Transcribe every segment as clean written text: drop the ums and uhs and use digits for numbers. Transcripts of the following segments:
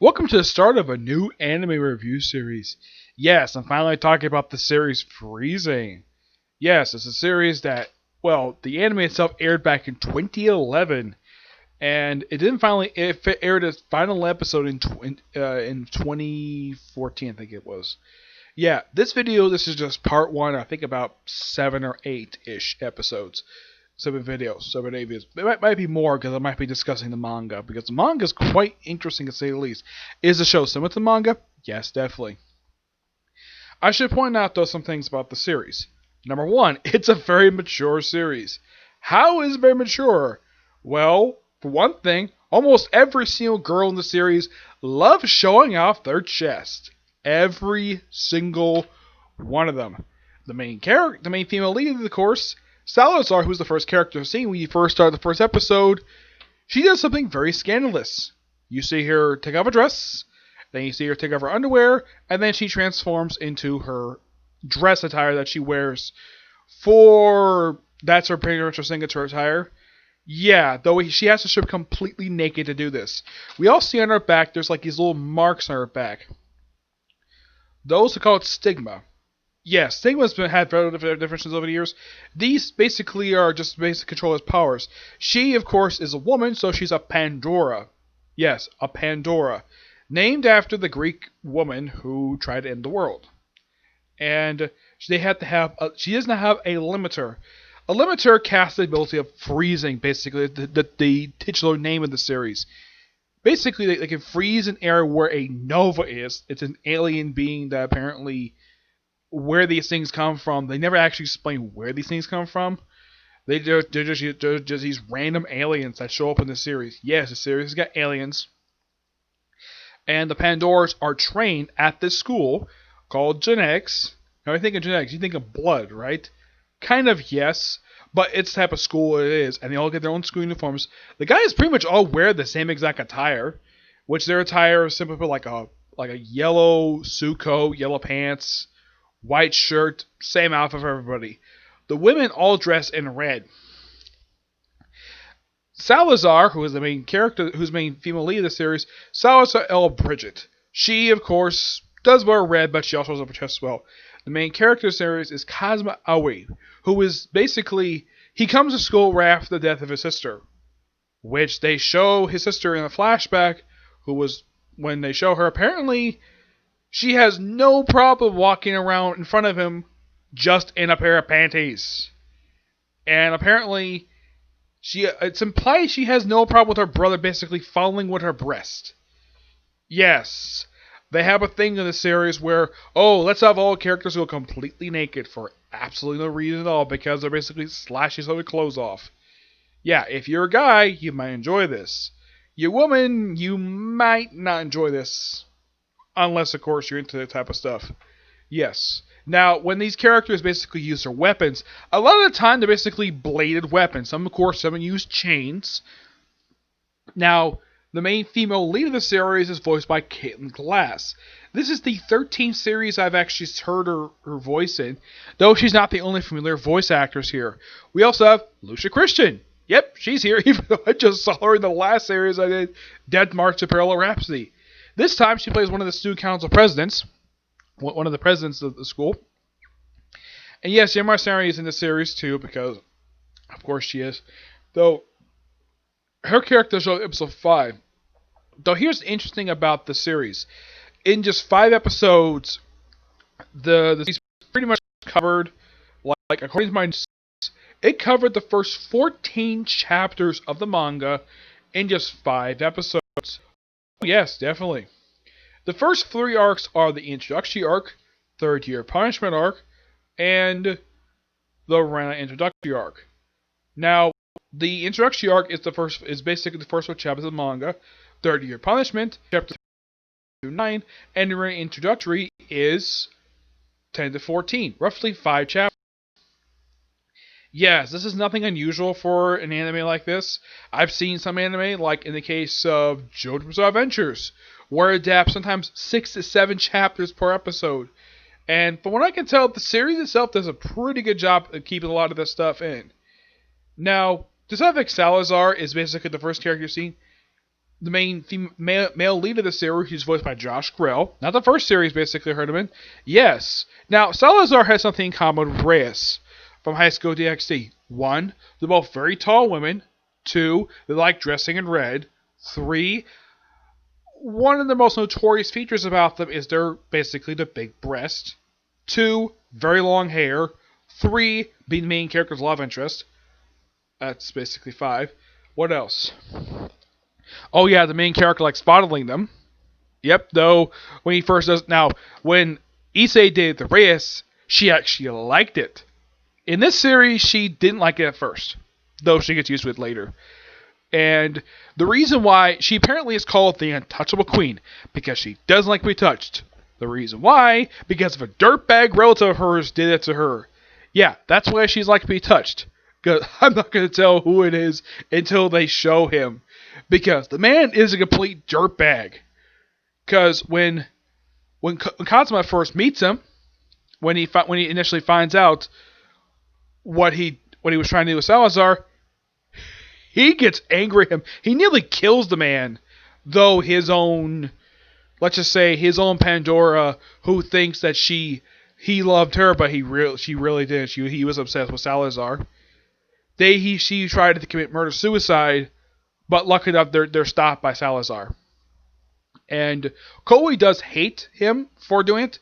Welcome to the start of a new anime review series. Yes, I'm finally talking about the series Freezing. Yes, it's a series that, well, the anime itself aired back in 2011, and it didn't finally. It aired its final episode in 2014, I think it was. Yeah, this is just part one. I think about 7 or 8 ish episodes. 7 videos, 7 videos. It might be more because I might be discussing the manga because the manga is quite interesting to say the least. Is the show similar to the manga? Yes, definitely. I should point out though some things about the series. Number one, it's a very mature series. How is it very mature? Well, for one thing, almost every single girl in the series loves showing off their chest. Every single one of them. The main female lead of the course, Salazar, who's the first character seen when you first start the first episode, she does something very scandalous. You see her take off a dress, then you see her take off her underwear, and then she transforms into her dress attire that she wears for. That's her pretty much her signature attire. Yeah, though she has to strip completely naked to do this. We all see on her back, there's like these little marks on her back. Those are called stigma. Yes, stigma's had very differences over the years. These basically are just basic controller's powers. She, of course, is a woman, so she's a Pandora. Yes, a Pandora. Named after the Greek woman who tried to end the world. And they had to have. She doesn't have a limiter. A limiter casts the ability of freezing, basically, the titular name of the series. Basically, they can freeze an area where a nova is. It's an alien being that apparently where these things come from. They never actually explain where these things come from. They're just these random aliens that show up in the series. Yes, the series has got aliens. And the Pandoras are trained at this school called genetics. Now, when you think of genetics, you think of blood, right? Kind of, yes. But it's the type of school it is. And they all get their own school uniforms. The guys pretty much all wear the same exact attire. Which their attire is simply like a yellow suit coat, yellow pants, white shirt, same outfit for everybody. The women all dress in red. Salazar, who is the main character, who's the main female lead of the series, Salazar L. Bridget. She, of course, does wear red, but she also has a chest as well. The main character of the series is Kazuma Aoi, who is basically, he comes to school right after the death of his sister, which they show his sister in a flashback, who was, when they show her, apparently she has no problem walking around in front of him just in a pair of panties. And apparently, it's implied she has no problem with her brother basically falling with her breast. Yes, they have a thing in the series where, oh, let's have all characters go completely naked for absolutely no reason at all because they're basically slashing some of their clothes off. Yeah, if you're a guy, you might enjoy this. You're a woman, you might not enjoy this. Unless, of course, you're into that type of stuff. Yes. Now, when these characters basically use their weapons, a lot of the time they're basically bladed weapons. Some, of course, some use chains. Now, the main female lead of the series is voiced by Caitlin Glass. This is the 13th series I've actually heard her voice in, though she's not the only familiar voice actress here. We also have Lucia Christian. Yep, she's here, even though I just saw her in the last series I did, Dead March of Parallel Rhapsody. This time she plays one of the student council presidents, one of the presidents of the school. And yes, Yamar Sari is in the series too, because of course she is. Though her character shows up episode 5. Though here's the interesting about the series. In just 5 episodes, the series pretty much covered, like according to my notes, it covered the first 14 chapters of the manga in just 5 episodes. Yes, definitely. The first 3 arcs are the Introductory arc, Third Year Punishment arc, and the Rana Introductory arc. Now, the Introductory arc is basically the first 4 chapters of the manga. Third Year Punishment, chapter 9, and the Rana Introductory is 10 to 14, roughly 5 chapters. Yes, this is nothing unusual for an anime like this. I've seen some anime, like in the case of JoJo's Bizarre Adventures, where it adapts sometimes 6 to 7 chapters per episode. And from what I can tell, the series itself does a pretty good job of keeping a lot of this stuff in. Now, the subject Salazar is basically the first character you've seen. the main male lead of the series, who's voiced by Josh Grell. Not the first series, basically, heard him in. Yes. Now, Salazar has something in common with Reyes from High School DxD. 1, they're both very tall women. 2, they like dressing in red. 3, one of the most notorious features about them is they're basically the big breast. 2, very long hair. 3, being the main character's love interest. That's basically 5. What else? Oh yeah, the main character likes fondling them. Yep, though when he first does when Issei did the Reyes, she actually liked it. In this series, she didn't like it at first, though she gets used to it later. And the reason why she apparently is called the Untouchable Queen, because she doesn't like to be touched. The reason why, because if a dirtbag relative of hers did it to her. Yeah, that's why she's like to be touched. Because I'm not going to tell who it is until they show him. Because the man is a complete dirtbag. Because when Kazuma first meets him, when he initially finds out what he was trying to do with Salazar, he gets angry at him. He nearly kills the man, though his own, let's just say his own Pandora, who thinks that he loved her, but she really didn't. He was obsessed with Salazar. She tried to commit murder suicide, but luckily enough they're stopped by Salazar. And Koei does hate him for doing it,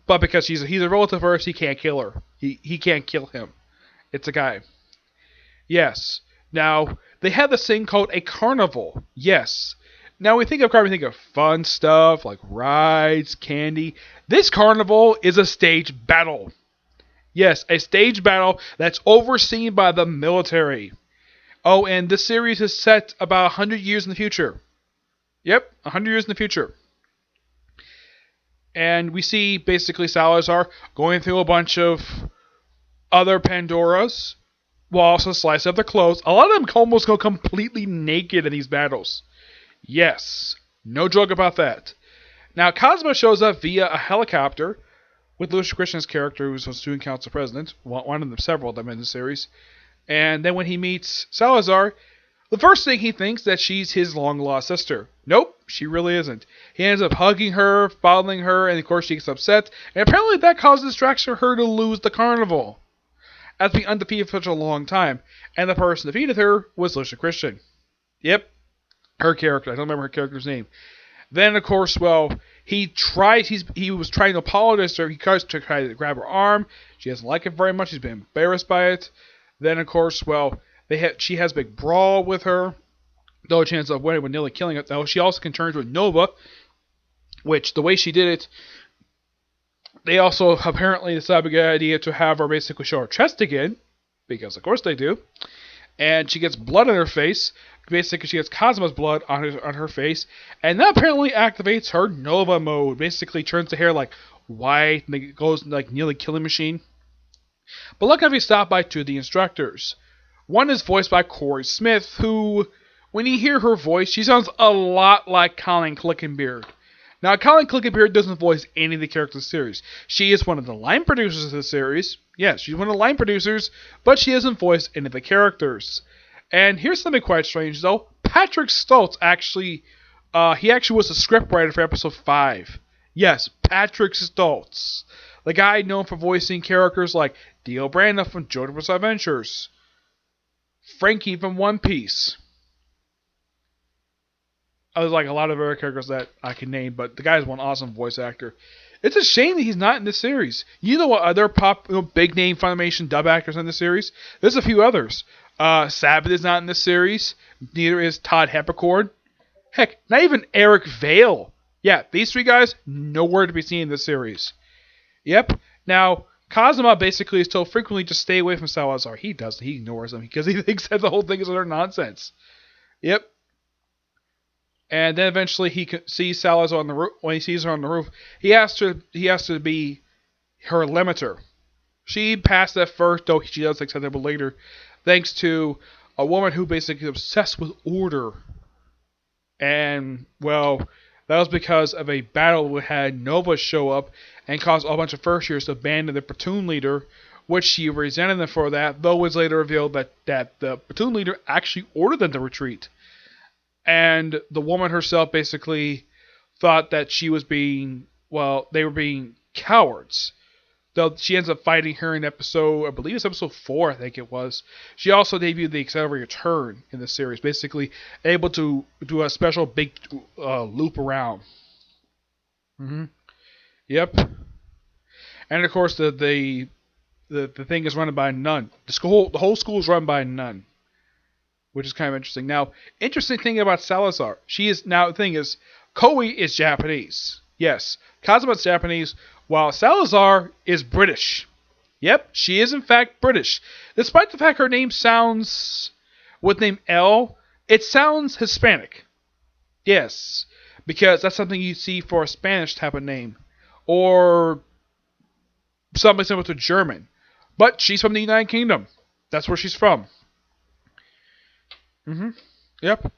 but because he's a relative of hers, he can't kill her. He can't kill him. It's a guy. Yes. Now, they have this thing called a carnival. Yes. Now, we think of carnival, we think of fun stuff like rides, candy. This carnival is a stage battle. Yes, a stage battle that's overseen by the military. Oh, and this series is set about 100 years in the future. Yep, 100 years in the future. And we see basically Salazar going through a bunch of other Pandoras while also slicing up their clothes. A lot of them almost go completely naked in these battles. Yes, no joke about that. Now, Kazuma shows up via a helicopter with Lucia Christian's character, who's a student council president, one of them, several of them in the series. And then when he meets Salazar, the first thing he thinks that she's his long-lost sister. Nope, she really isn't. He ends up hugging her, fondling her, and of course she gets upset. And apparently that causes distraction for her to lose the carnival, as being undefeated for such a long time. And the person that defeated her was Lucia Christian. Yep, her character. I don't remember her character's name. Then, of course, he was trying to apologize to her. He tries to grab her arm. She doesn't like it very much. She's been embarrassed by it. Then, of course, she has a big brawl with her. Though a chance of winning with nearly killing it. Though she also can turn into a Nova, which the way she did it, they also apparently decided a good idea to have her basically show her chest again, because of course they do. And she gets blood on her face. Basically, she gets Kazuma's blood on her face, and that apparently activates her Nova mode. Basically, turns the hair like white, and it goes like nearly killing machine. But look how we stop by two of the instructors. One is voiced by Corey Smith, who, when you hear her voice, she sounds a lot like Colin Clickenbeard. Now, Colin Clickenbeard doesn't voice any of the characters of the series. She is one of the line producers of the series. Yes, she's one of the line producers, but she doesn't voice any of the characters. And here's something quite strange, though. Patrick Stoltz he actually was the scriptwriter for episode 5. Yes, Patrick Stoltz. The guy known for voicing characters like Dio Brando from JoJo's Bizarre Adventures, Frankie from One Piece. There's like a lot of other characters that I can name, but the guy's one awesome voice actor. It's a shame that he's not in this series. You know what other big name Funimation dub actors in the series? There's a few others. Sabbath is not in this series. Neither is Todd Heppercorn. Heck, not even Eric Vale. Yeah, these three guys, nowhere to be seen in this series. Yep. Now, Kazuma basically is told frequently to stay away from Salazar. He doesn't. He ignores him because he thinks that the whole thing is utter nonsense. Yep. And then eventually he sees Salazar on the roof. When he sees her on the roof, he asks her to be her limiter. She passed that first, though she does accept it later, thanks to a woman who basically is obsessed with order. And, well, that was because of a battle we had Nova show up and cause a bunch of first years to abandon the platoon leader, which she resented them for that, though it was later revealed that the platoon leader actually ordered them to retreat. and the woman herself basically thought that she was being, well, they were being cowards. Though she ends up fighting her in episode, I believe it's episode 4, I think it was. She also debuted the accelerated turn in the series, basically able to do a special big loop around. Mm-hmm. Yep. And of course, the thing is run by a nun. The whole school is run by a nun, which is kind of interesting. Now, interesting thing about Salazar, the thing is, Koi is Japanese. Yes, Kazuma's Japanese, while Salazar is British. Yep, she is in fact British. Despite the fact her name sounds, with name L, it sounds Hispanic. Yes, because that's something you see for a Spanish type of name. Or something similar to German. But she's from the United Kingdom. That's where she's from. Mm-hmm. Yep.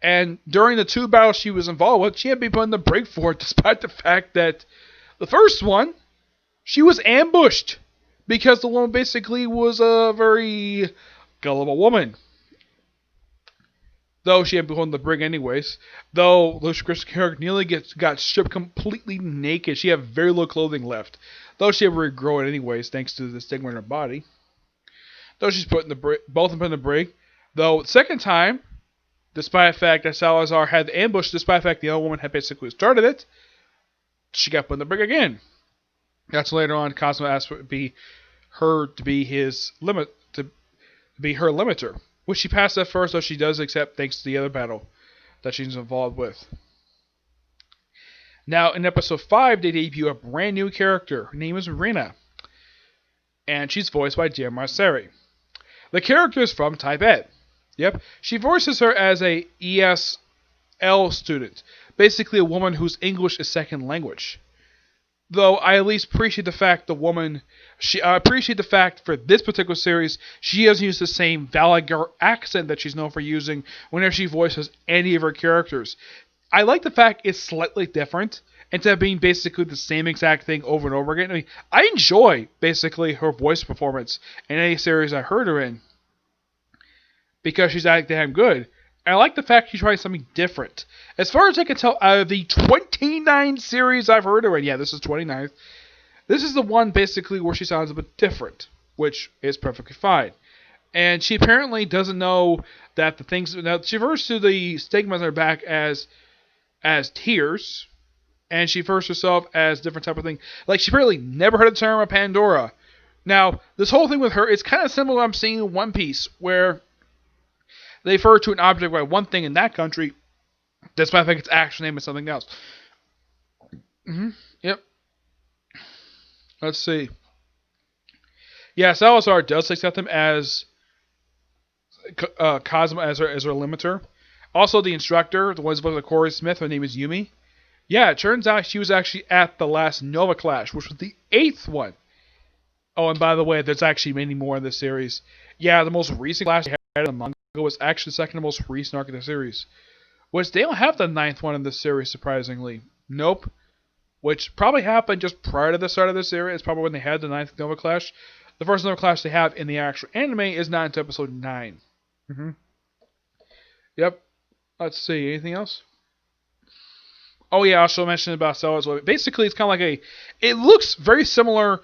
And during the 2 battles she was involved with, she had been put in the break for it, despite the fact that the first one, she was ambushed. Because the woman basically was a very gullible woman. Though she had been put in the brig anyways. Though Lucia Christ's character nearly got stripped completely naked. She had very little clothing left. Though she had regrown it anyways, thanks to the stigma in her body. Though she's put in the brig, both of them put in the brig. Though the second time, despite the fact that Salazar had the ambush, despite the fact the other woman had basically started it, she got put in the brig again. That's later on Cosmo asked for her to be his limit, to be her limiter, which she passed at first, though she does accept thanks to the other battle that she's involved with. Now, in episode 5, they debut a brand new character. Her name is Rana, and she's voiced by Dear Marceri. The character is from Tibet. Yep, she voices her as a ESL student, basically a woman whose English is second language. Though I at least appreciate the fact I appreciate the fact for this particular series, she doesn't use the same Valagar accent that she's known for using whenever she voices any of her characters. I like the fact it's slightly different, instead of being basically the same exact thing over and over again. I mean, I enjoy basically her voice performance in any series I heard her in, because she's acting damn good. And I like the fact she's trying something different. As far as I can tell, out of the 29 series I've heard her in, yeah, this is 29th, this is the one basically where she sounds a bit different, which is perfectly fine. And she apparently doesn't know that the things, now she refers to the stigmas on her back as tears, and she refers herself as different type of thing. Like, she apparently never heard the term of Pandora. Now, this whole thing with her is kind of similar to what I'm seeing in One Piece, where they refer to an object by one thing in that country, despite the fact its actual name is something else. Yep. Let's see. Yeah, Salazar does accept him as Cosmo as her limiter. Also, the instructor, the one who's with Corey Smith, her name is Yumi. Yeah, it turns out she was actually at the last Nova Clash, which was the 8th one. Oh, and by the way, there's actually many more in this series. Yeah, the most recent clash they had in the manga was actually the second most recent arc of the series. Which they don't have the 9th one in this series, surprisingly. Nope. Which probably happened just prior to the start of this series. It's probably when they had the 9th Nova Clash. The first Nova Clash they have in the actual anime is not until episode 9. Yep. Let's see. Anything else? Oh yeah, I also mentioned about Stella as well. Basically, it's kind of like it looks very similar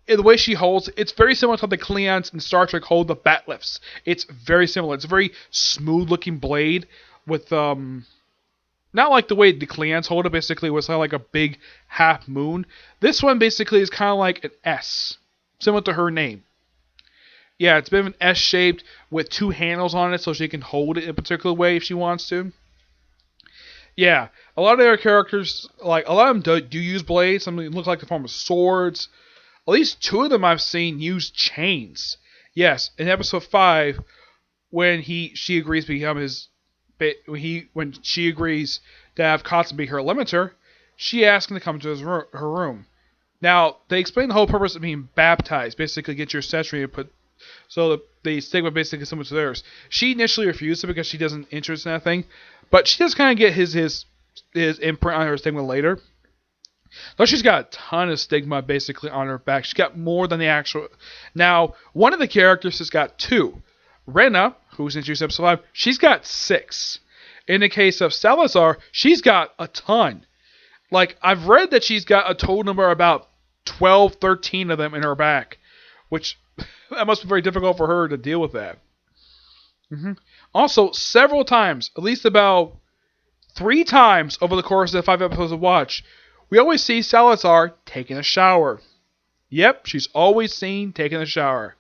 in the way she holds. It's very similar to how the Klingons in Star Trek hold the bat lifts. It's very similar. It's a very smooth-looking blade with not like the way the Klingons hold it. Basically, was kind of like a big half moon. This one basically is kind of like an S, similar to her name. Yeah, it's a bit of an S-shaped with 2 handles on it, so she can hold it in a particular way if she wants to. Yeah, a lot of their characters, like, a lot of them do use blades. Some of them look like the form of swords. At least 2 of them I've seen use chains. Yes, in episode 5, when she agrees to become his, when she agrees to have Katsu be her limiter, she asks him to come to her room. Now, they explain the whole purpose of being baptized, basically get your century put, so the stigma basically is similar to theirs. She initially refused it because she doesn't interest in that thing, but she does kind of get his imprint on her stigma later. Though she's got a ton of stigma basically on her back. She's got more than the actual. Now, one of the characters has got 2. Rena, who's introduced in episode 5, she's got 6. In the case of Salazar, she's got a ton. Like, I've read that she's got a total number of about 12, 13 of them in her back, which that must be very difficult for her to deal with that. Also, several times, at least about 3 times over the course of the 5 episodes of Watch, we always see Salazar taking a shower. Yep, she's always seen taking a shower.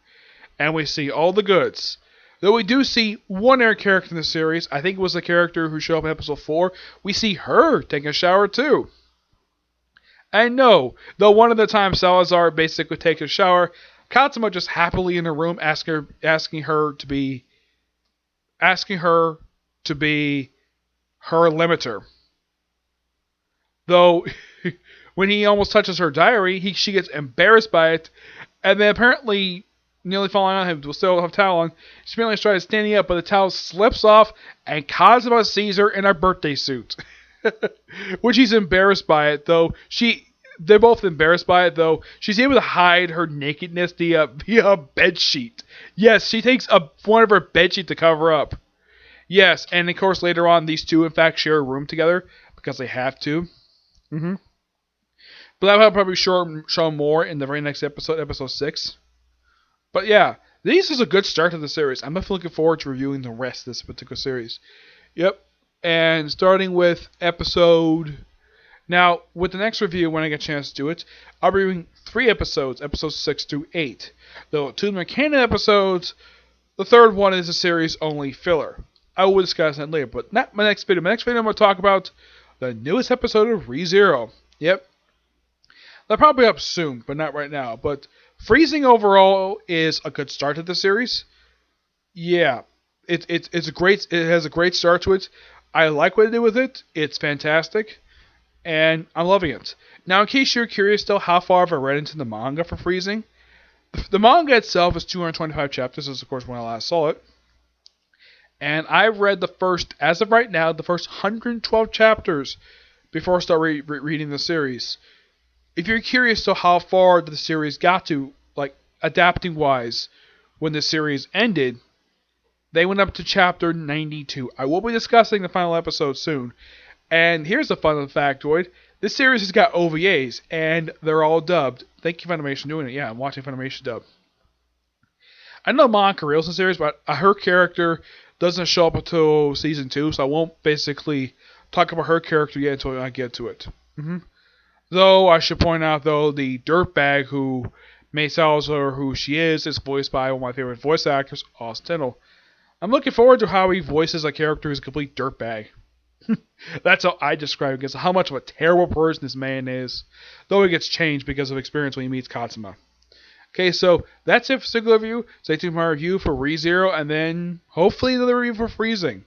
And we see all the goods. Though we do see one other character in the series, I think it was the character who showed up in episode 4, we see her taking a shower too. And no, though one of the times Salazar basically takes a shower, Katsuma just happily in the room asking her to be her limiter. Though when he almost touches her diary, she gets embarrassed by it, and then apparently nearly falling on him, will still have a towel on. She apparently tries standing up, but the towel slips off, and Kazuma sees her in a birthday suit. Which he's embarrassed by it, though. They're both embarrassed by it, though. She's able to hide her nakedness via a bed sheet. Yes, she takes one of her bed sheet to cover up. Yes, and of course later on, these two in fact share a room together because they have to. But that will probably show more in the very next episode, episode 6. But yeah, this is a good start to the series. I'm definitely looking forward to reviewing the rest of this particular series. Yep. And starting with episode... Now, with the next review, when I get a chance to do it, I'll be reviewing 3 episodes, episodes 6 through 8. Though 2 of them are canon episodes, the third one is a series-only filler. I will discuss that later, but not my next video. My next video, I'm going to talk about the newest episode of ReZero. Yep. They'll probably be up soon, but not right now. But Freezing overall is a good start to the series. Yeah, it's a great. It has a great start to it. I like what they did with it. It's fantastic, and I'm loving it. Now, in case you're curious, though, how far have I read into the manga for Freezing? The manga itself is 225 chapters. This is, of course, when I last saw it. And I read the first, as of right now, the first 112 chapters before I start reading the series. If you're curious to how far the series got to, like, adapting-wise, when the series ended, they went up to chapter 92. I will be discussing the final episode soon. And here's a fun factoid. This series has got OVAs, and they're all dubbed. Thank you, Funimation, doing it. Yeah, I'm watching Funimation dub. I know Monica Real's in the series, but her character doesn't show up until season 2, so I won't basically talk about her character yet until I get to it. Though, I should point out, though, the dirtbag who made Salazar who she is voiced by one of my favorite voice actors, Austin Tindall. I'm looking forward to how he voices a character who's a complete dirtbag. That's how I describe it, because how much of a terrible person this man is. Though he gets changed because of experience when he meets Katsuma. Okay, so that's it for single review. Stay tuned for my review for ReZero, and then hopefully another review for Freezing.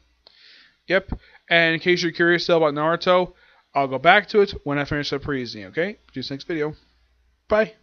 Yep, and in case you're curious still about Naruto, I'll go back to it when I finish up Freezing, okay? See you next video. Bye.